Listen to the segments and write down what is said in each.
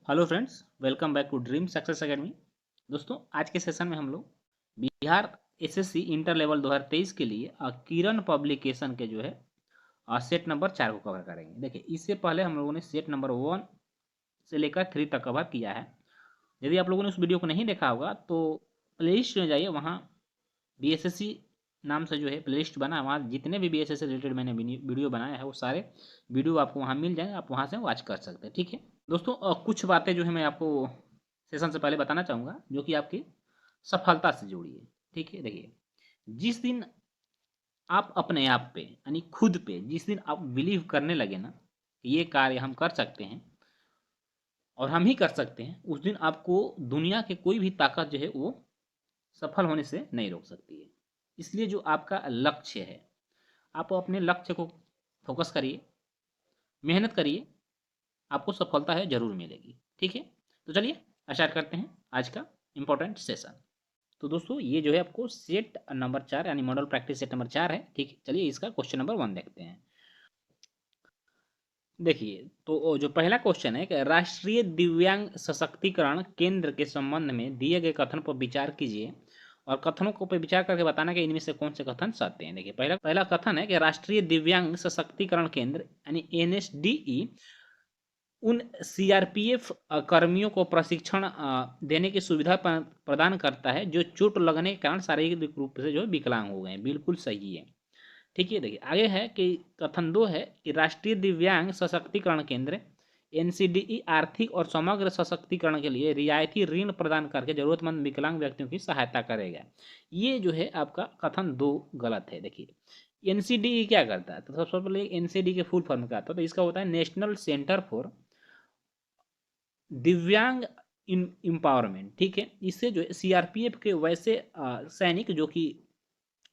Hello friends, welcome back to Dream Success Academy. दोस्तों, आज के सेशन में हम लोग बिहार एसएससी इंटर लेवल 2023 के लिए किरण पब्लिकेशन के जो है सेट नंबर 4 को कवर करेंगे। देखिए, इससे पहले हम लोगों ने सेट नंबर 1 से लेकर 3 तक कवर किया है। यदि आप लोगों ने उस वीडियो को नहीं देखा होगा तो प्लेलिस्ट में जाइए, वहाँ बीएसएससी नाम से जो है प्लेलिस्ट बना है। वहाँ जितने भी बीएसएससी से रिलेटेड मैंने वीडियो बनाया है वो सारे वीडियो आपको वहाँ मिल जाएंगे, आप वहाँ से वॉच कर सकते हैं। ठीक है दोस्तों, कुछ बातें जो है मैं आपको सेशन से पहले बताना चाहूँगा जो कि आपकी सफलता से जुड़ी है। ठीक है, देखिए, जिस दिन आप अपने आप पे यानी खुद पे जिस दिन आप बिलीव करने लगे ना कि ये कार्य हम कर सकते हैं और हम ही कर सकते हैं, उस दिन आपको दुनिया के कोई भी ताकत जो है वो सफल होने से नहीं रोक सकती है। इसलिए जो आपका लक्ष्य है, आप अपने लक्ष्य को फोकस करिए, मेहनत करिए, आपको सफलता है जरूर मिलेगी। ठीक है, तो चलिए स्टार्ट करते हैं आज का इम्पोर्टेंट सेशन। तो दोस्तों, ये जो है आपको सेट नंबर 4 यानी मॉडल प्रैक्टिस सेट नंबर 4 है। ठीक है, चलिए इसका क्वेश्चन नंबर 1 देखते हैं। देखिए, तो जो पहला क्वेश्चन है कि राष्ट्रीय दिव्यांग सशक्तिकरण केंद्र के संबंध में दिए गए कथन पर विचार कीजिए और कथनों को पे विचार करके बताना कि इनमें से कौन से कथन सत्य हैं। देखिए, पहला पहला कथन है कि राष्ट्रीय दिव्यांग सशक्तिकरण केंद्र यानी एनएसडीई उन सीआरपीएफ कर्मियों को प्रशिक्षण देने की सुविधा प्रदान करता है जो चोट लगने के कारण शारीरिक रूप से जो विकलांग हो गए हैं। बिल्कुल सही है। ठीक है, देखिए आगे है कि कथन 2 है कि राष्ट्रीय दिव्यांग सशक्तिकरण केंद्र एनसीडीई आर्थिक और समग्र सशक्तिकरण के लिए रियायती ऋण प्रदान करके जरूरतमंद विकलांग व्यक्तियों की सहायता करेगा। ये जो है आपका कथन 2 गलत है। देखिए, एनसीडीई क्या करता है, तो सबसे पहले एनसीडी के फुल फॉर्म क्या आता है, तो इसका होता है नेशनल सेंटर फॉर दिव्यांग इम्पावरमेंट। ठीक है, इससे जो है सीआरपीएफ के वैसे सैनिक जो कि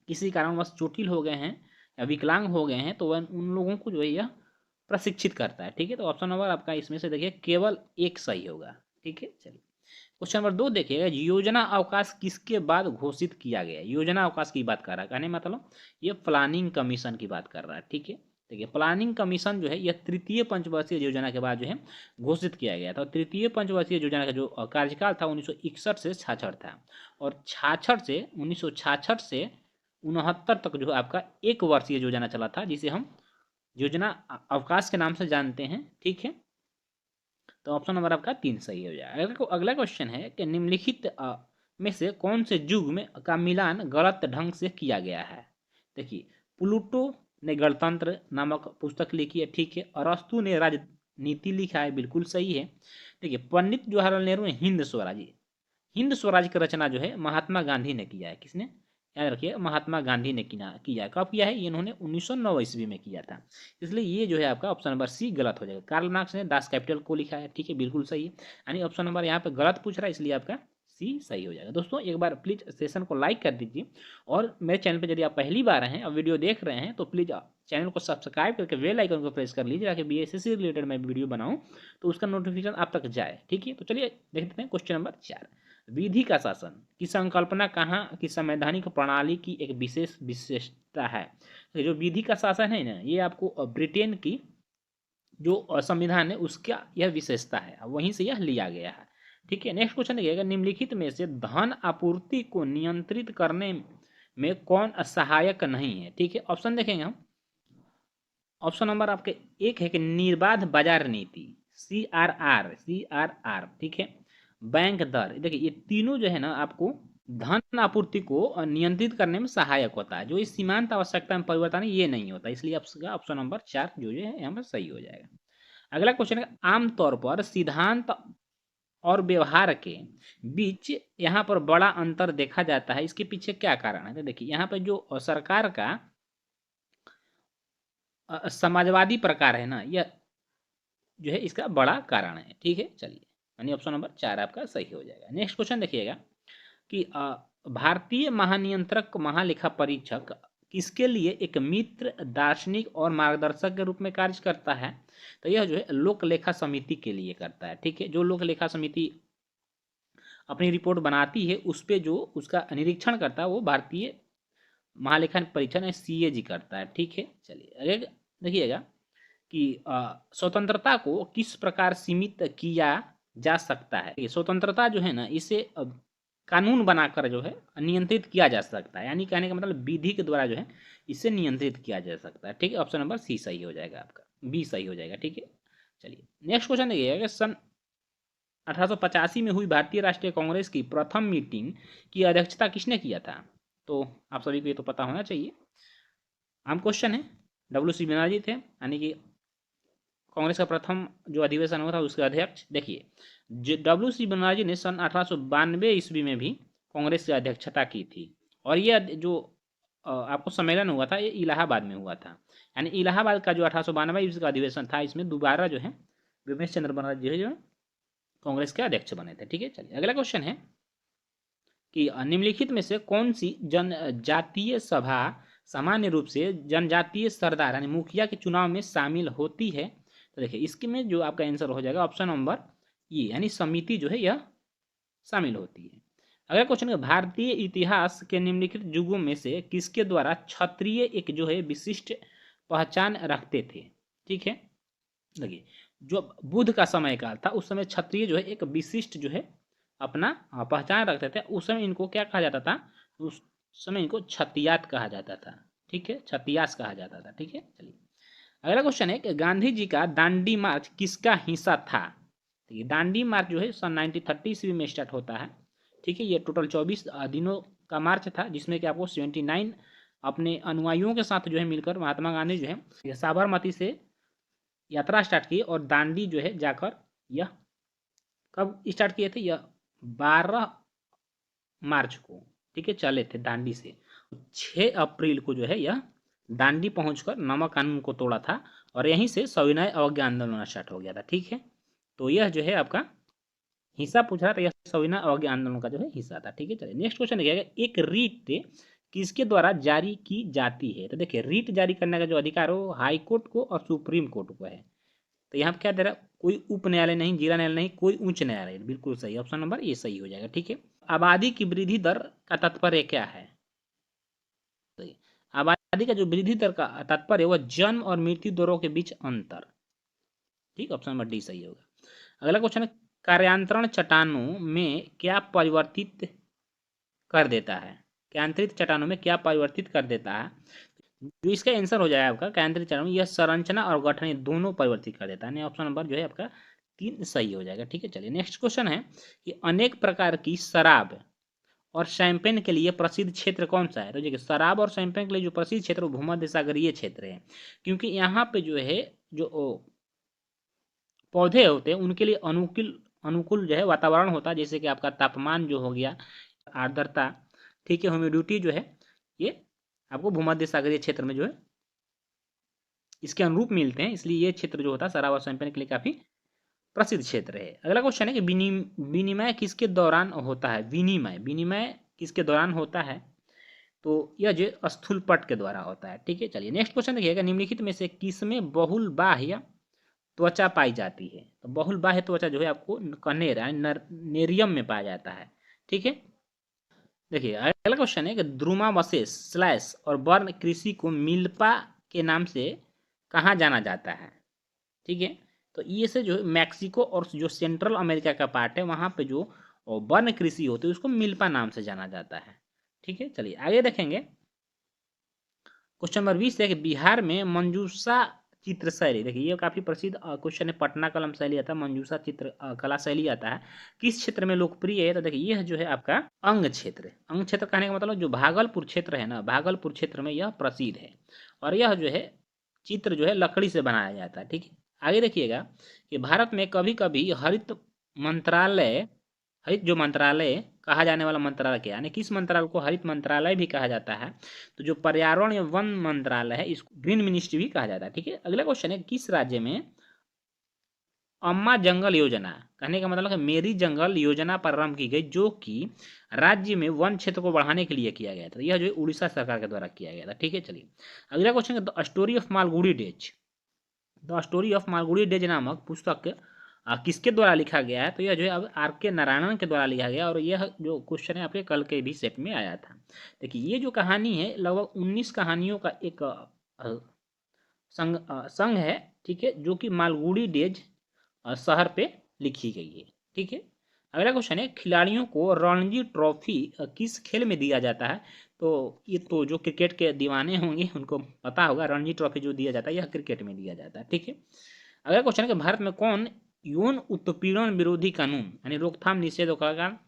किसी कारणवश चोटिल हो गए हैं या विकलांग हो गए हैं, तो वह उन लोगों को जो है यह प्रशिक्षित करता है। ठीक है, तो ऑप्शन नंबर आपका इसमें से देखिए केवल एक सही होगा। ठीक है, चलिए क्वेश्चन नंबर 2 देखिएगा। योजना अवकाश किसके बाद घोषित किया गया? योजना अवकाश की बात कर रहा है, कहने मतलब ये प्लानिंग कमीशन की बात कर रहा है। ठीक है, देखिए प्लानिंग कमीशन जो है यह तृतीय पंचवर्षीय योजना के बाद जो है घोषित किया गया था। तृतीय पंचवर्षीय योजना का जो कार्यकाल था 1961 से 66 था, और 1966 से 69 तक जो आपका एक वर्षीय योजना चला था, जिसे हम योजना अवकाश के नाम से जानते हैं। ठीक है, तो ऑप्शन नंबर आपका 3 सही हो जाएगा। अगला क्वेश्चन है कि निम्नलिखित में से कौन से युग में का मिलान गलत ढंग से किया गया है? देखिए, प्लूटो ने गणतंत्र नामक पुस्तक लिखी है। ठीक है, अरस्तु ने राजनीति लिखा है। बिल्कुल सही है। देखिए, पंडित जवाहरलाल नेहरू ने हिंद स्वराज की रचना जो है महात्मा गांधी ने किया है। किसने? याद रखिए, महात्मा गांधी ने किया है। कब किया है? इन्होंने 1909 ईस्वी में किया था। इसलिए ये जो है आपका ऑप्शन नंबर सी गलत हो जाएगा। कार्ल मार्क्स ने दास कैपिटल को लिखा है। ठीक है, बिल्कुल सही है। यानी ऑप्शन नंबर यहाँ पे गलत पूछ रहा है, इसलिए आपका सी सही हो जाएगा। दोस्तों, एक बार प्लीज सेशन को लाइक कर दीजिए, और मेरे चैनल पर यदि आप पहली बार हैं और वीडियो देख रहे हैं तो प्लीज चैनल को सब्सक्राइब करके बेल आइकन को प्रेस कर लीजिए, ताकि बीएसएससी रिलेटेड मैं वीडियो बनाऊं तो उसका नोटिफिकेशन आप तक जाए। ठीक है, तो चलिए देखते हैं क्वेश्चन नंबर 4। विधि का शासन की संकल्पना कहाँ की संवैधानिक प्रणाली की एक विशेष विशेषता है? तो जो विधि का शासन है ना, ये आपको ब्रिटेन की जो संविधान है उसका यह विशेषता है, वहीं से यह लिया गया है। ठीक है, नेक्स्ट क्वेश्चन देखिएगा। निम्नलिखित में से धन आपूर्ति को नियंत्रित करने में कौन सहायक नहीं है? ठीक है, ऑप्शन देखेंगे हम। ऑप्शन नंबर आपके एक है कि निर्बाध बाजार नीति, CRR। ठीक है, बैंक दर। देखिए, ये तीनों जो है ना आपको धन आपूर्ति को नियंत्रित करने में सहायक होता है। जो इस सीमांत आवश्यकता में परिवर्तन है ये नहीं होता, इसलिए आपका ऑप्शन नंबर 4 जो है यहाँ पर सही हो जाएगा। अगला क्वेश्चन है, आमतौर पर सिद्धांत और व्यवहार के बीच यहाँ पर बड़ा अंतर देखा जाता है, इसके पीछे क्या कारण है? तो देखिए, यहाँ पर जो सरकार का समाजवादी प्रकार है ना, यह जो है इसका बड़ा कारण है। ठीक है, चलिए यानी ऑप्शन नंबर 4 आपका सही हो जाएगा। नेक्स्ट क्वेश्चन देखिएगा कि भारतीय महानियंत्रक महालेखा परीक्षक किसके लिए एक मित्र, दार्शनिक और मार्गदर्शक के रूप में कार्य करता है? तो यह जो है लोक लेखा समिति के लिए करता है। ठीक है, जो लोक लेखा समिति अपनी रिपोर्ट बनाती है उस पर जो उसका निरीक्षण करता है वो भारतीय महालेखा परीक्षण CAG करता है। ठीक है, चलिए आगे देखिएगा कि स्वतंत्रता को किस प्रकार सीमित किया जा सकता है। ये स्वतंत्रता जो है ना, इसे कानून बनाकर जो है नियंत्रित किया जा सकता है, यानी कहने का मतलब विधि के द्वारा जो है इसे नियंत्रित किया जा सकता है। ठीक है, ऑप्शन नंबर सी सही हो जाएगा, आपका बी सही हो जाएगा। ठीक है, चलिए नेक्स्ट क्वेश्चन देखिएगा कि सन 1885 में हुई भारतीय राष्ट्रीय कांग्रेस की प्रथम मीटिंग की अध्यक्षता किसने किया था? तो आप सभी को ये तो पता होना चाहिए, आम क्वेश्चन है। WC बनर्जी थे, यानी कि कांग्रेस का प्रथम जो अधिवेशन हुआ था उसके अध्यक्ष। देखिए WC बनर्जी ने सन 1892 ईस्वी में भी कांग्रेस की अध्यक्षता की थी, और यह जो आपको सम्मेलन हुआ था ये इलाहाबाद में हुआ था, यानी इलाहाबाद का जो 1892 ईस्वी का अधिवेशन था, इसमें दोबारा जो है बिमेश चंद्र बनर्जी जो है कांग्रेस के अध्यक्ष बने थे। ठीक है, चलिए अगला क्वेश्चन है कि निम्नलिखित में से कौन सी जनजातीय सभा सामान्य रूप से जनजातीय सरदार यानी मुखिया के चुनाव में शामिल होती है? तो देखिए इसके में जो आपका आंसर हो जाएगा ऑप्शन नंबर ये, यानी समिति जो है यह शामिल होती है। अगला क्वेश्चन है, भारतीय इतिहास के निम्नलिखित युगों में से किसके द्वारा क्षत्रिय एक जो है विशिष्ट पहचान रखते थे? ठीक है, देखिए जो बुद्ध का समय काल था उस समय क्षत्रिय जो है एक विशिष्ट जो है अपना पहचान रखते थे। उस समय इनको क्या कहा जाता था? उस समय इनको क्षत्रियात कहा जाता था। ठीक है, क्षत्रियास कहा जाता था। ठीक है, चलिए अगला क्वेश्चन है कि गांधी जी का दांडी मार्च किसका हिस्सा था? देखिए दांडी मार्च जो है सन 1930 ईस्वी में स्टार्ट होता है। ठीक है, ये टोटल 24 दिनों का मार्च था, जिसमें कि आपको 79 अपने अनुयायियों के साथ जो है मिलकर महात्मा गांधी जो है साबरमती से यात्रा स्टार्ट की, और दांडी जो है जाकर यह कब स्टार्ट किए थे? यह 12 मार्च को, ठीक है, चले थे दांडी से। 6 अप्रैल को जो है यह दांडी पहुंचकर नमक कानून को तोड़ा था, और यहीं से सविनय अवज्ञा आंदोलन स्टार्ट हो गया था। ठीक है, तो यह जो है आपका हिस्सा पूछ रहा था, यह सविनय अवज्ञा आंदोलन का जो है हिस्सा था। ठीक है, चलिए नेक्स्ट क्वेश्चन देखिएगा, एक रीट किसके द्वारा जारी की जाती है? तो देखिए रीट जारी करने का जो अधिकार हो हाई कोर्ट को और सुप्रीम कोर्ट को है। तो यहाँ पे क्या दे रहा है? कोई उप न्यायालय नहीं, जिला न्यायालय नहीं, कोई उच्च न्यायालय। बिल्कुल सही, ऑप्शन नंबर ये सही हो जाएगा। ठीक है, आबादी की वृद्धि दर का तात्पर्य क्या है? तो आबादी का जो वृद्धि दर का तात्पर्य वह जन्म और मृत्यु दरों के बीच अंतर। ठीक, ऑप्शन नंबर डी सही होगा। अगला क्वेश्चन है, कार्यांतरण चट्टानों में क्या परिवर्तित कर देता है? कार्यांतरित चट्टानों में क्या परिवर्तित कर देता है? जो इसका आंसर हो जाएगा आपका कार्यांतरित चट्टानों में यह संरचना और गठन दोनों परिवर्तित कर देता है। ऑप्शन नंबर जो है आपका 3 सही हो जाएगा। ठीक है, चलिए नेक्स्ट क्वेश्चन है कि अनेक प्रकार की शराब और शैंपेन के लिए प्रसिद्ध क्षेत्र कौन सा है? तो देखिए शराब और शैंपेन के लिए जो प्रसिद्ध क्षेत्र वो भूमध्य सागरीय क्षेत्र है, क्योंकि यहाँ पे जो है जो पौधे होते हैं उनके लिए अनुकूल अनुकूल जो है वातावरण होता है, जैसे कि आपका तापमान जो हो गया, आर्द्रता, ठीक है, ह्यूमिडिटी जो है ये आपको भूमध्य सागरीय क्षेत्र में जो है इसके अनुरूप मिलते हैं, इसलिए ये क्षेत्र जो होता है शराब और शैंपेन के लिए काफी प्रसिद्ध क्षेत्र है। अगला क्वेश्चन है कि विनिमय किसके दौरान होता है? विनिमय विनिमय किसके दौरान होता है? तो यह जो स्थूल पट के द्वारा होता है। ठीक है, चलिए नेक्स्ट क्वेश्चन देखिएगा, निम्नलिखित में से किसमें बहुल बाह्य त्वचा पाई जाती है? तो बहुल बाह्य त्वचा जो है आपको कनेर यानी नेरियम में पाया जाता है। ठीक है, देखिए अगला क्वेश्चन है कि द्रुमावशेष स्लैश और वर्ण कृषि को मिल्पा के नाम से कहाँ जाना जाता है? ठीक है, तो ये से जो मैक्सिको और जो सेंट्रल अमेरिका का पार्ट है वहाँ पे जो वर्ण कृषि होती है उसको मिल्पा नाम से जाना जाता है। ठीक है, चलिए आगे देखेंगे, क्वेश्चन नंबर 20 है कि बिहार में मंजूषा चित्र शैली, देखिए ये काफी प्रसिद्ध क्वेश्चन है, पटना कलम शैली आता है, मंजूषा चित्र कला शैली आता है, किस क्षेत्र में लोकप्रिय है? तो देखिए यह जो है आपका अंग क्षेत्र, अंग क्षेत्र कहने का मतलब जो भागलपुर क्षेत्र है ना, भागलपुर क्षेत्र में यह प्रसिद्ध है, और यह जो है चित्र जो है लकड़ी से बनाया जाता है। ठीक है, आगे देखिएगा कि भारत में कभी कभी हरित मंत्रालय, हरित जो मंत्रालय कहा जाने वाला मंत्रालय क्या, यानी किस मंत्रालय को हरित मंत्रालय भी कहा जाता है? तो जो पर्यावरण या वन मंत्रालय है इसको ग्रीन मिनिस्ट्री भी कहा जाता है। ठीक है, अगला क्वेश्चन है, किस राज्य में अम्मा जंगल योजना, कहने का मतलब है मेरी जंगल योजना प्रारंभ की गई, जो कि राज्य में वन क्षेत्र को बढ़ाने के लिए किया गया था? यह जो उड़ीसा सरकार के द्वारा किया गया था। ठीक है, चलिए अगला क्वेश्चन है, the story of Malgudi days, the story of Malgudi days नामक पुस्तक किसके द्वारा लिखा गया है? तो यह जो है अब R.K. नारायणन के द्वारा लिखा गया, और यह जो क्वेश्चन है आपके कल के भी सेट में आया था। देखिए ये जो कहानी है लगभग 19 कहानियों का एक संघ है। ठीक है, जो कि मालगुडी डेज शहर पे लिखी गई है। ठीक है। अगला क्वेश्चन है खिलाड़ियों को रणजी ट्रॉफी किस खेल में दिया जाता है? तो ये तो जो क्रिकेट के दीवाने होंगे उनको पता होगा, रणजी ट्रॉफी जो दिया जाता है यह क्रिकेट में दिया जाता है। ठीक है। अगला क्वेश्चन है कि भारत में कौन यौन उत्पीड़न विरोधी कानून यानी रोकथाम निषेध और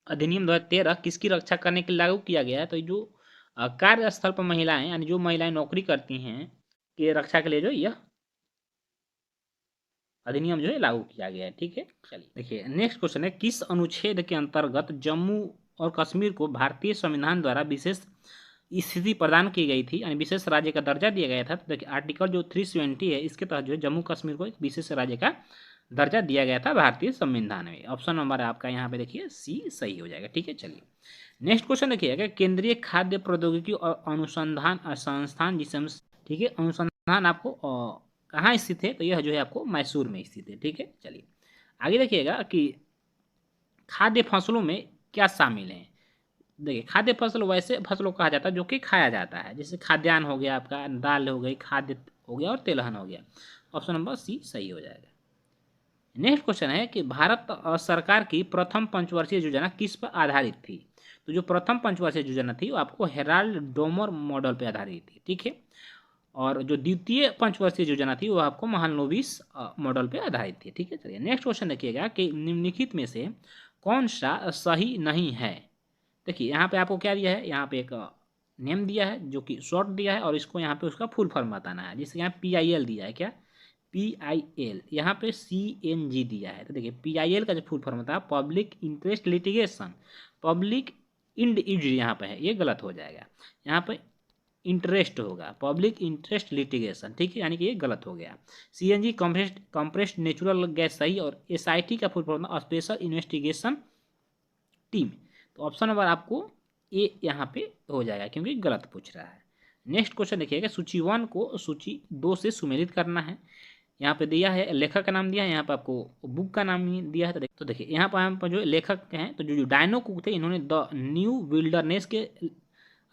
अधिनियम 2013 किसकी रक्षा करने के लिए लागू किया गया है? तो जो कार्यस्थल पर महिलाएं यानी जो महिलाएं नौकरी करती हैं के रक्षा के लिए जो यह अधिनियम जो है लागू किया गया है। ठीक है। चलिए देखिए नेक्स्ट क्वेश्चन है किस अनुच्छेद के अंतर्गत जम्मू और कश्मीर को भारतीय संविधान द्वारा विशेष स्थिति प्रदान की गई थी यानी विशेष राज्य का दर्जा दिया गया था? तो देखिए आर्टिकल जो 370 है इसके तहत जो है जम्मू कश्मीर को एक विशेष राज्य का दर्जा दिया गया था भारतीय संविधान में। ऑप्शन नंबर आपका यहाँ पे देखिए सी सही हो जाएगा। ठीक है। चलिए नेक्स्ट क्वेश्चन देखिएगा केंद्रीय खाद्य प्रौद्योगिकी और अनुसंधान संस्थान जिसे हम ठीक है अनुसंधान आपको कहाँ स्थित है? तो यह जो है आपको मैसूर में स्थित है। ठीक है। चलिए आगे देखिएगा कि खाद्य फसलों में क्या शामिल है? देखिए खाद्य फसल वैसे फसलों को कहा जाता है जो कि खाया जाता है, जैसे खाद्यान्न हो गया आपका, दाल हो गई, खाद्य हो गया और तेलहन हो गया। ऑप्शन नंबर सी सही हो जाएगा। नेक्स्ट क्वेश्चन है कि भारत सरकार की प्रथम पंचवर्षीय योजना किस पर आधारित थी? तो जो प्रथम पंचवर्षीय योजना थी वो आपको हेराल्ड डोमर मॉडल पर आधारित थी। ठीक है। और जो द्वितीय पंचवर्षीय योजना थी वो आपको महालनोबिस मॉडल पे आधारित थी। ठीक है। चलिए नेक्स्ट क्वेश्चन देखिएगा कि निम्नलिखित में से कौन सा सही नहीं है? देखिए यहाँ पे आपको क्या दिया है, यहाँ पे एक नेम दिया है जो कि शॉर्ट दिया है और इसको यहाँ पे उसका फुल फॉर्म बताना है। जैसे यहाँ PIL दिया है, क्या PIL, यहाँ पे CNG दिया है। तो देखिए PIL का जो फुल फॉर्म होता है पब्लिक इंटरेस्ट लिटिगेशन, पब्लिक इंड यहाँ पे है, ये गलत हो जाएगा। यहाँ पे इंटरेस्ट होगा, पब्लिक इंटरेस्ट लिटिगेशन। ठीक है, यानी कि ये गलत हो गया। CNG कंप्रेस्ड नेचुरल गैस सही, और SIT का full form special investigation team. तो ऑप्शन नंबर आपको ए यहाँ पे हो जाएगा क्योंकि गलत पूछ रहा है। नेक्स्ट क्वेश्चन देखिएगा सूची 1 को सूची 2 से सुमेलित करना है। यहाँ पे दिया है लेखक का नाम दिया है, यहाँ पे आपको बुक का नाम ही दिया है। तो देखिए यहाँ पर हम जो लेखक हैं तो जो डायनो कुक थे इन्होंने द न्यू विल्डरनेस के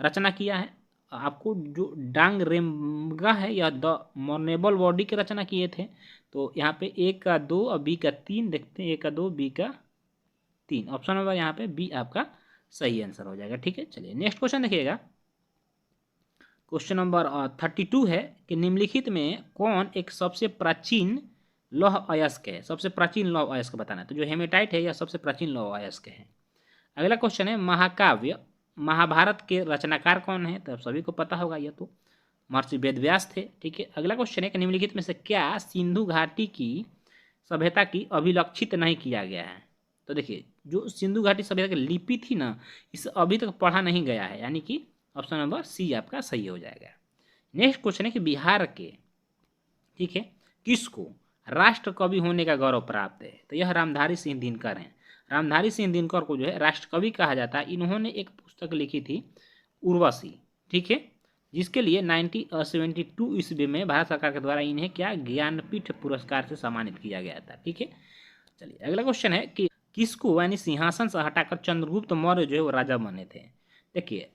रचना किया है। आपको जो डांग रेमगा है या द मोर्नेबल बॉडी की रचना किए थे। तो यहाँ पे A का 2 और B का 3 देखते हैं, A का 2 B का 3। ऑप्शन नंबर यहाँ पे बी आपका सही आंसर हो जाएगा। ठीक है। चलिए नेक्स्ट क्वेश्चन देखिएगा क्वेश्चन नंबर 32 है कि निम्नलिखित में कौन एक सबसे प्राचीन लौह अयस्क है? सबसे प्राचीन लौह अयस्क बताना है। तो जो हेमेटाइट है यह सबसे प्राचीन लौह अयस्क है। अगला क्वेश्चन है महाकाव्य महाभारत के रचनाकार कौन है? तो सभी को पता होगा, यह तो महर्षि वेदव्यास थे। ठीक है। अगला क्वेश्चन है कि निम्नलिखित में से क्या सिंधु घाटी की सभ्यता की अभिलक्षित नहीं किया गया है? तो देखिए जो सिंधु घाटी सभ्यता की लिपि थी ना, इसे अभी तक पढ़ा नहीं गया है, यानी कि ऑप्शन नंबर सी आपका सही हो जाएगा। नेक्स्ट क्वेश्चन है कि बिहार के ठीक है किसको राष्ट्र कवि होने का गौरव प्राप्त है? तो यह रामधारी सिंह दिनकर हैं। रामधारी सिंह दिनकर को जो है राष्ट्र कवि कहा जाता है। इन्होंने एक पुस्तक लिखी थी उर्वशी, ठीक है, जिसके लिए 1972 ईस्वी में भारत सरकार के द्वारा इन्हें क्या ज्ञानपीठ पुरस्कार से सम्मानित किया गया था। ठीक है। चलिए अगला क्वेश्चन है कि किसको यानी सिंहासन से हटाकर चंद्रगुप्त मौर्य जो है वो राजा बने थे? देखिए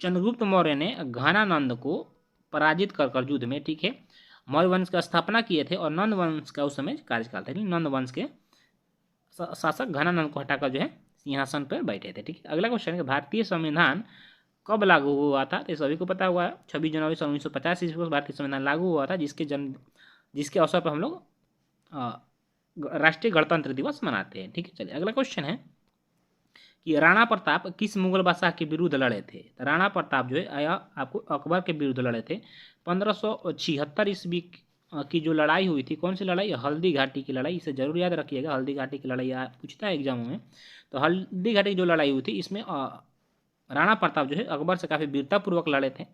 चंद्रगुप्त मौर्य ने घनानंद को पराजित कर युद्ध में, ठीक है, मौर्य वंश की स्थापना किए थे और नंद वंश का उस समय कार्यकाल था। नंद वंश के शासक घनानंद को हटाकर जो है सिंहासन पर बैठे थे। ठीक है। अगला क्वेश्चन है कि भारतीय संविधान कब लागू हुआ था? तो सभी को पता हुआ है 26 जनवरी 1950 ईस्वी को भारतीय संविधान लागू हुआ था, जिसके अवसर पर हम लोग राष्ट्रीय गणतंत्र दिवस मनाते हैं। ठीक है। चलिए अगला क्वेश्चन है कि राणा प्रताप किस मुगल बादशाह के विरुद्ध लड़े थे? तो राणा प्रताप जो है आपको अकबर के विरुद्ध लड़े थे। 1576 ईस्वी की जो लड़ाई हुई थी, कौन सी लड़ाई? हल्दी घाटी की लड़ाई। इसे जरूर याद रखिएगा, हल्दी घाटी की लड़ाई पूछता है एग्जामों में। तो हल्दी घाटी की जो लड़ाई हुई थी इसमें राणा प्रताप जो है अकबर से काफ़ी वीरतापूर्वक लड़े थे।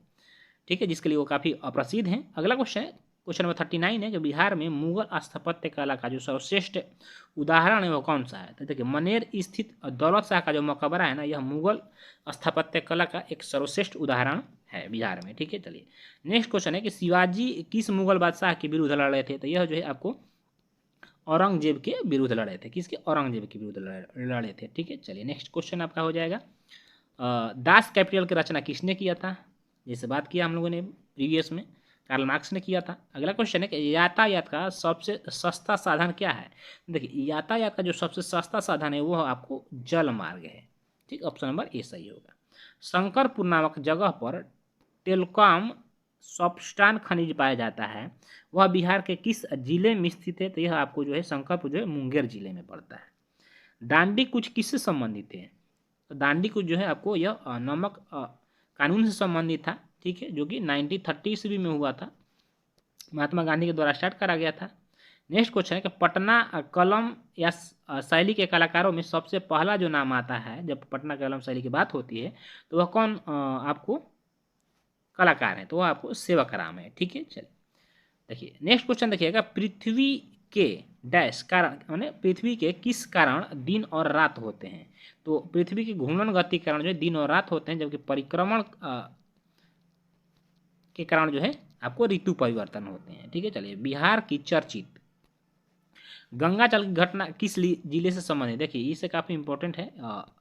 ठीक है, जिसके लिए वो काफ़ी अप्रसिद्ध हैं। अगला क्वेश्चन है क्वेश्चन नंबर 39 है कि बिहार में मुगल स्थापत्य कला का जो सर्वश्रेष्ठ उदाहरण है वो कौन सा है? तो देखिए मनेर स्थित दौलत शाह का जो मकबरा है ना, यह मुगल स्थापत्य कला का एक सर्वश्रेष्ठ उदाहरण है बिहार में। ठीक है। चलिए नेक्स्ट क्वेश्चन है कि शिवाजी किस मुगल बादशाह के विरुद्ध लड़े थे? तो यह जो है आपको औरंगजेब के विरुद्ध लड़े थे। किसके? औरंगजेब के विरुद्ध लड़े थे। ठीक है। चलिए नेक्स्ट क्वेश्चन आपका हो जाएगा दास कैपिटल की रचना किसने किया था? जैसे बात किया हम लोगों ने प्रीवियस में कार्ल मार्क्स ने किया था। अगला क्वेश्चन है कि यातायात का सबसे सस्ता साधन क्या है। देखिए यातायात का जो सबसे सस्ता साधन है वो आपको जल मार्ग है। ठीक, ऑप्शन नंबर ए सही होगा। शंकरपुर नामक जगह पर टेल्कॉम सॉफ्टस्टान खनिज पाया जाता है, वह बिहार के किस जिले में स्थित है। तो यह आपको जो है शंकरपुर जो है मुंगेर जिले में पड़ता है। दांडी कूच किससे संबंधित है। तो दांडी कूच जो है आपको यह नमक कानून से संबंधित था, ठीक है, जो कि 1930 ईस्वी में हुआ था, महात्मा गांधी के द्वारा स्टार्ट करा गया था। नेक्स्ट क्वेश्चन है कि पटना कलम या शैली के कलाकारों में सबसे पहला जो नाम आता है जब पटना कलम शैली की बात होती है तो वह कौन आपको कलाकार है। तो वह आपको सेवक राम है। ठीक है, चलिए देखिए नेक्स्ट क्वेश्चन देखिएगा, पृथ्वी के डैश कारण माने पृथ्वी के किस कारण दिन और रात होते हैं। तो पृथ्वी की घूर्णन गति के कारण जो है दिन और रात होते हैं, जबकि परिक्रमण के कारण जो है आपको ऋतु परिवर्तन होते हैं। ठीक है, चलिए बिहार की चर्चित गंगा जल की घटना किस जिले से संबंधित। देखिए इससे काफ़ी इंपॉर्टेंट है,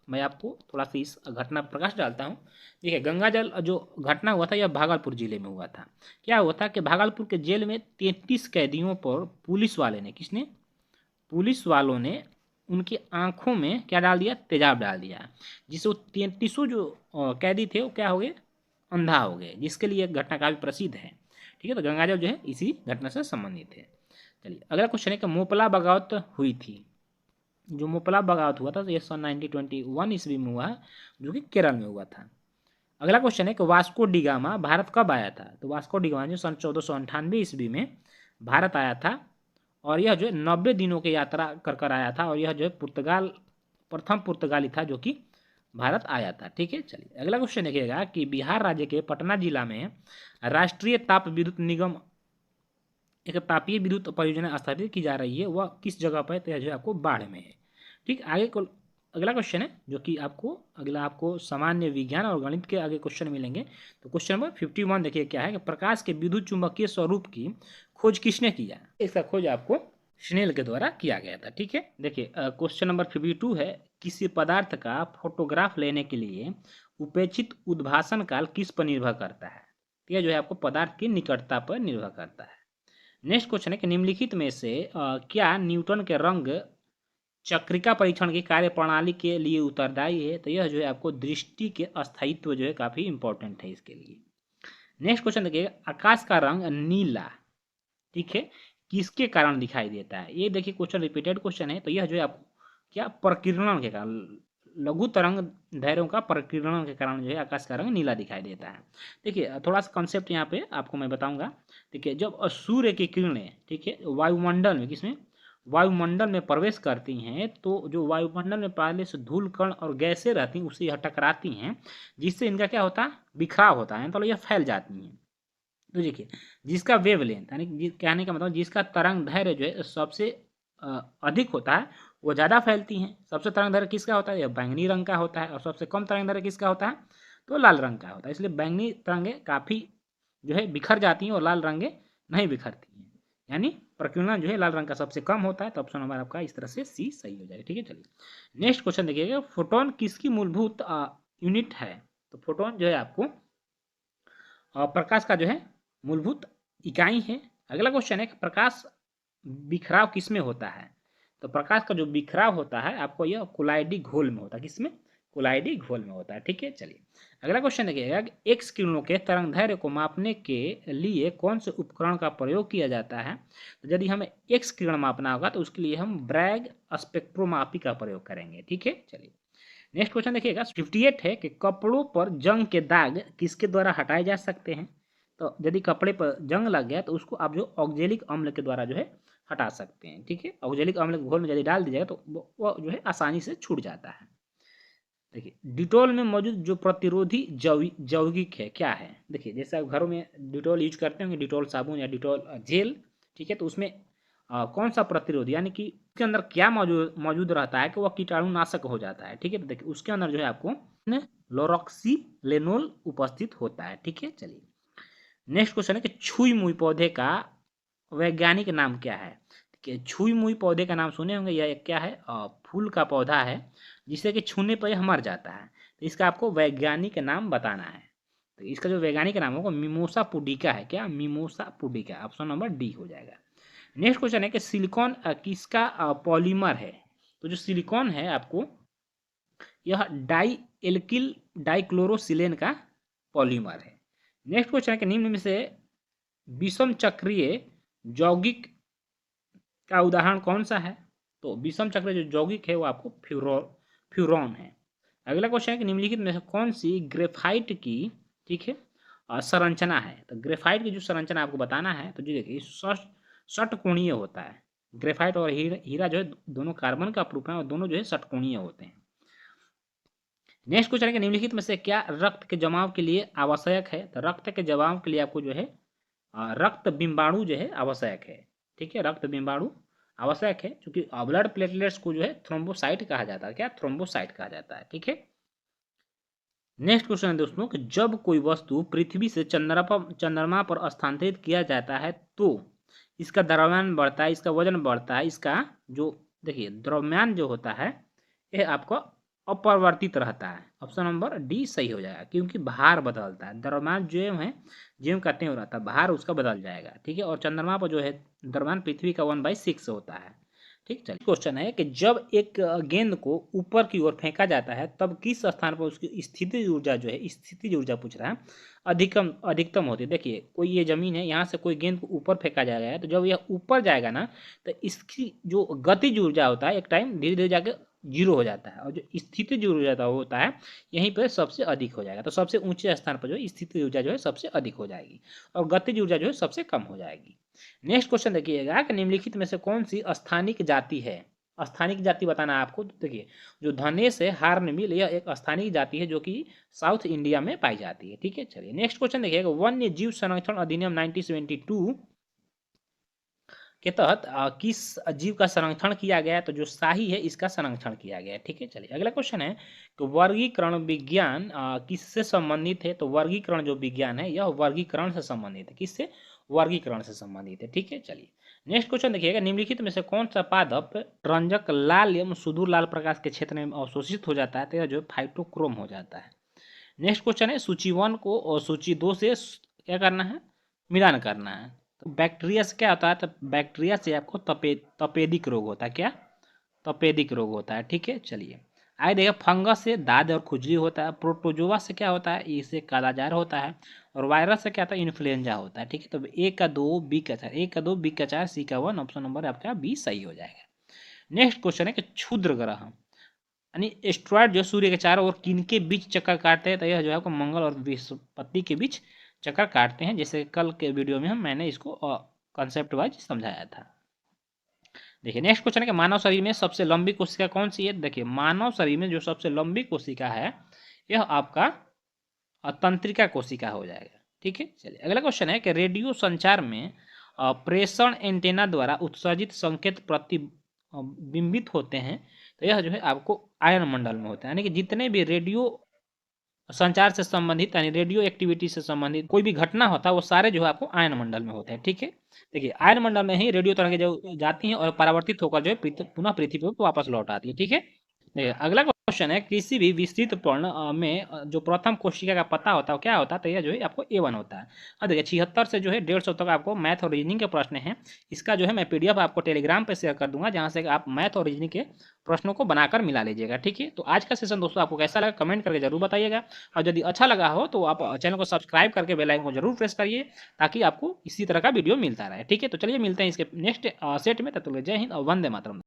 मैं आपको थोड़ा सा इस घटना पर प्रकाश डालता हूँ। देखिए गंगा जल जो घटना हुआ था यह भागलपुर जिले में हुआ था। क्या हुआ था कि भागलपुर के जेल में 33 कैदियों पर पुलिस वाले ने पुलिस वालों ने उनकी आंखों में क्या डाल दिया, तेजाब डाल दिया, जिससे वो 33 जो कैदी थे वो क्या हो गए, अंधा हो गए, जिसके लिए घटना काफ़ी प्रसिद्ध है। ठीक है, तो गंगाजल जो है इसी घटना से संबंधित है। चलिए अगला क्वेश्चन है कि मोपला बगावत हुई थी। जो मोपला बगावत हुआ था तो ये सन 1921 ईस्वी में हुआ, जो कि केरल में हुआ था। अगला क्वेश्चन है कि वास्को डिगामा भारत कब आया था। तो वास्को डिगामा जो सन 1498 ईस्वी में भारत आया था, और यह जो है 90 दिनों की यात्रा कर आया था, और यह जो है प्रथम पुर्तगाली था जो कि भारत आया था। ठीक है, चलिए अगला क्वेश्चन देखिएगा कि बिहार राज्य के पटना जिला में राष्ट्रीय ताप विद्युत निगम एक तापीय विद्युत परियोजना स्थापित की जा रही है, वह किस जगह पर है। तो यह जो है आपको बाढ़ में है। ठीक, आगे को अगला क्वेश्चन है जो कि आपको सामान्य विज्ञान और गणित के आगे क्वेश्चन मिलेंगे। तो क्वेश्चन नंबर 51 देखिए क्या है कि प्रकाश के विद्युत चुंबकीय स्वरूप की खोज किसने किया। इसका खोज आपको स्नेल के द्वारा किया गया था। ठीक है, देखिए क्वेश्चन नंबर 52 है, किसी पदार्थ का फोटोग्राफ लेने के लिए उपेक्षित उद्भासन काल किस पर निर्भर करता है। यह जो है आपको पदार्थ की निकटता पर निर्भर करता है। नेक्स्ट क्वेश्चन है कि निम्नलिखित में से क्या न्यूटन के रंग चक्रिका परीक्षण की कार्य प्रणाली के लिए उत्तरदायी है। तो यह जो है आपको दृष्टि के अस्थायित्व जो है काफ़ी इंपॉर्टेंट है इसके लिए। नेक्स्ट क्वेश्चन देखिए, आकाश का रंग नीला, ठीक है, किसके कारण दिखाई देता है। ये देखिए क्वेश्चन रिपीटेड क्वेश्चन है। तो यह जो है आपको क्या प्रकीर्णन के कारण, लघु तरंग दैर्घ्यों का प्रकीर्णन के कारण जो है आकाश का रंग नीला दिखाई देता है। देखिए थोड़ा सा कॉन्सेप्ट यहाँ पे आपको मैं बताऊंगा। देखिए जब सूर्य की किरणें, ठीक है, वायुमंडल में वायुमंडल में प्रवेश करती हैं, तो जो वायुमंडल में पहले से धूल कण और गैसें रहती हैं उससे यह टकराती हैं, जिससे इनका क्या होता है, बिखराव होता है, तो यह फैल जाती हैं। तो देखिए जिसका वेवलेंथ यानी कहने का मतलब जिसका तरंग दैर्घ्य जो है सबसे अधिक होता है वो ज़्यादा फैलती हैं। सबसे तरंग दैर्घ्य किसका होता है, यह बैंगनी रंग का होता है, और सबसे कम तरंग दैर्घ्य किसका होता है, तो लाल रंग का होता है। इसलिए बैंगनी तरंगें काफ़ी जो है बिखर जाती हैं और लाल रंगें नहीं बिखरती हैं, यानी प्रकीर्णन जो है लाल रंग का सबसे कम होता है। तो ऑप्शन नंबर आपका इस तरह से सी सही हो जाएगा। ठीक है, चलिए नेक्स्ट क्वेश्चन देखिएगा, फोटोन किसकी मूलभूत यूनिट है। तो फोटोन जो है आपको प्रकाश का जो है मूलभूत इकाई है। अगला क्वेश्चन है कि प्रकाश बिखराव किस में होता है। तो प्रकाश का जो बिखराव होता है आपको यह कोलाइडी घोल में होता है। किसमें, कोलाइडी घोल में होता है। ठीक है, चलिए अगला क्वेश्चन देखिएगा कि एक्स किरणों के तरंग दैर्घ्य को मापने के लिए कौन से उपकरण का प्रयोग किया जाता है। तो यदि हमें एक्स किरण मापना होगा तो उसके लिए हम ब्रैग स्पेक्ट्रोमापी का प्रयोग करेंगे। ठीक है, चलिए नेक्स्ट क्वेश्चन देखिएगा 58 है कि कपड़ों पर जंग के दाग किसके द्वारा हटाए जा सकते हैं। तो यदि कपड़े पर जंग लग गया तो उसको आप जो ऑक्जेलिक अम्ल के द्वारा जो है हटा सकते हैं। ठीक है, ऑक्जेलिक अम्ल घोल में यदि डाल दीजिएगा तो वो जो है आसानी से छूट जाता है। देखिए डिटॉल में मौजूद जो प्रतिरोधी यौगिक है क्या है। देखिए जैसे आप घरों में डिटॉल यूज करते होंगे, डिटॉल साबुन या डिटॉल जेल, ठीक है, तो उसमें कौन सा प्रतिरोधी यानी कि उसके अंदर क्या मौजूद रहता है कि वह कीटाणुनाशक हो जाता है। ठीक है, तो देखिए उसके अंदर जो है आपको लोरोक्सीलेनोल उपस्थित होता है। ठीक है, चलिए नेक्स्ट क्वेश्चन है कि छुई मुई पौधे का वैज्ञानिक नाम क्या है। कि छुई मुई पौधे का नाम सुने होंगे, यह क्या है, फूल का पौधा है जिसे कि छूने पर यह मर जाता है। तो इसका आपको वैज्ञानिक नाम बताना है। तो इसका जो वैज्ञानिक नाम होगा मिमोसा पुडिका है। क्या? Mimosa pudica. Option number D हो जाएगा। नेक्स्ट क्वेश्चन है कि सिलिकॉन किसका पॉलीमर है? तो जो सिलिकॉन है आपको, यह डाई एल्किल डाइक्लोरोसिलेन का पॉलीमर है। नेक्स्ट क्वेश्चन है कि निम्न में से विषम चक्रीय यौगिक का उदाहरण कौन सा है? तो विषम चक्रीय जो यौगिक है वो आपको फ्यूरॉन है। अगला क्वेश्चन है कि निम्नलिखित में से कौन सी ग्रेफाइट की, ठीक है, संरचना है? तो ग्रेफाइट की जो संरचना आपको बताना है, तो जी देखिए षटकोणीय होता है। ग्रेफाइट और हीरा जो है दोनों कार्बन का प्रूफ है और दोनों जो है षटकोणीय होते हैं। नेक्स्ट क्वेश्चन है कि निम्नलिखित में से क्या रक्त के जमाव के लिए आवश्यक है? तो रक्त के जमाव के लिए आपको जो है रक्त बिंबाणु जो है आवश्यक है। ठीक है, रक्त बिंबाणु आवश्यक है, क्योंकि ब्लड प्लेटलेट्स को जो है थ्रोम्बोसाइट कहा जाता है। क्या? थ्रोम्बोसाइट कहा जाता है। ठीक है। नेक्स्ट क्वेश्चन है दोस्तों कि जब कोई वस्तु पृथ्वी से चंद्रमा पर स्थानांतरित किया जाता है तो इसका द्रव्यमान बढ़ता है, इसका वजन बढ़ता है, इसका जो देखिए द्रव्यमान जो होता है यह आपको अपरिवर्तित रहता है। ऑप्शन नंबर डी सही हो जाएगा, क्योंकि भार बदलता है। द्रव्यमान जो है जो कहते हैं रहता है, भार उसका बदल जाएगा। ठीक है, और चंद्रमा पर जो है द्रव्यमान पृथ्वी का 1/6 होता है। ठीक। चलिए क्वेश्चन है कि जब एक गेंद को ऊपर की ओर फेंका जाता है तब किस स्थान पर उसकी स्थितिज ऊर्जा जो है, स्थितिज ऊर्जा पूछ रहा है, अधिकतम होती है। देखिए कोई ये जमीन है, यहाँ से कोई गेंद को ऊपर फेंका जाएगा है, तो जब यह ऊपर जाएगा ना तो इसकी जो गतिज ऊर्जा होता है एक टाइम धीरे धीरे जाके जीरो हो जाता है, और जो स्थितिज ऊर्जा होता है यहीं पर सबसे अधिक हो जाएगा। तो सबसे ऊंचे स्थान पर जो है स्थितिज ऊर्जा जो है सबसे अधिक हो जाएगी और गतिज ऊर्जा जो है सबसे कम हो जाएगी। नेक्स्ट क्वेश्चन देखिएगा कि निम्नलिखित में से कौन सी स्थानिक जाति है? स्थानिक जाति बताना है आपको। देखिए जो धनेश है हार्नबिल, यह एक स्थानिक जाति है जो कि साउथ इंडिया में पाई जाती है। ठीक है। चलिए नेक्स्ट क्वेश्चन देखिएगा, वन्य जीव संरक्षण अधिनियम 1972 के तहत किस जीव का संरक्षण किया गया है? तो जो शाही है इसका संरक्षण किया गया है। ठीक है। चलिए अगला क्वेश्चन है कि वर्गीकरण विज्ञान किससे संबंधित है? तो वर्गीकरण जो विज्ञान है यह वर्गीकरण से संबंधित है। किससे? वर्गीकरण से संबंधित है। ठीक है। चलिए नेक्स्ट क्वेश्चन देखिएगा, निम्नलिखित में से कौन सा पादप रंजक लाल एवं सुदूर लाल प्रकाश के क्षेत्र में अवशोषित हो जाता है? तो यह जो फाइटोक्रोम हो जाता है। नेक्स्ट क्वेश्चन है सूची 1 को और सूची 2 से क्या करना है? मिलान करना है। तो बैक्टीरिया से क्या होता है? तो बैक्टीरिया से आपको तपेदिक रोग होता है। क्या? तपेदिक रोग होता है। ठीक है। चलिए आगे देखिए, फंगस से दाद और खुजली होता है। प्रोटोजोआ से क्या होता है? इससे कालाजार होता है। और वायरस से क्या होता है? इन्फ्लुएंजा होता है। ठीक है। तो ए का 2, बी का 4, ए का 2, बी का 4, सी का 1, ऑप्शन नंबर आपका बी सही हो जाएगा। नेक्स्ट क्वेश्चन है कि क्षुद्र ग्रह यानी एस्ट्रॉयड जो सूर्य के चारों ओर किनके बीच चक्कर काटते हैं? तो यह जो है आपको मंगल और बृहस्पति के बीच चक्कर काटते हैं, जैसे कल के वीडियो में मैंने इसको कॉन्सेप्ट वाइज समझाया था। देखिए नेक्स्ट क्वेश्चन है कि मानव शरीर में सबसे लंबी कोशिका कौन सी है? देखिए मानव शरीर में जो सबसे लंबी कोशिका है यह आपका तंत्रिका कोशिका हो जाएगा। ठीक है। चलिए अगला क्वेश्चन है कि रेडियो संचार में प्रेषण एंटेना द्वारा उत्सर्जित संकेत प्रतिबिंबित होते हैं, तो यह जो है आपको आयन मंडल में होता है। यानी कि जितने भी रेडियो संचार से संबंधित यानी रेडियो एक्टिविटी से संबंधित कोई भी घटना होता है वो सारे जो है आपको आयन मंडल में होते हैं। ठीक है। देखिए आयन मंडल में ही रेडियो तरंगें जो जाती हैं और परावर्तित होकर जो है पुनः पृथ्वी पर वापस लौट आती है। ठीक है। देखिए अगला क्वेश्चन है, किसी भी विस्तृत पर्ण में जो प्रथम कोशिका का पता होता है क्या होता है? तो यह जो है आपको A1 होता है। और देखिए 76 से जो है 150 तक आपको मैथ और रीजनिंग के प्रश्न हैं। इसका जो है मैं PDF आपको टेलीग्राम पे शेयर कर दूंगा, जहां से आप मैथ और रीजनिंग के प्रश्नों को बनाकर मिला लीजिएगा। ठीक है। तो आज का सेशन दोस्तों आपको कैसा लगा कमेंट करके जरूर बताइएगा, और यदि अच्छा लगा हो तो आप चैनल को सब्सक्राइब करके बेल आइकन को जरूर प्रेस करिए ताकि आपको इसी तरह का वीडियो मिलता रहे। ठीक है। तो चलिए मिलते हैं इसके नेक्स्ट सेट में, तब तक जय हिंद और वंदे मातरम।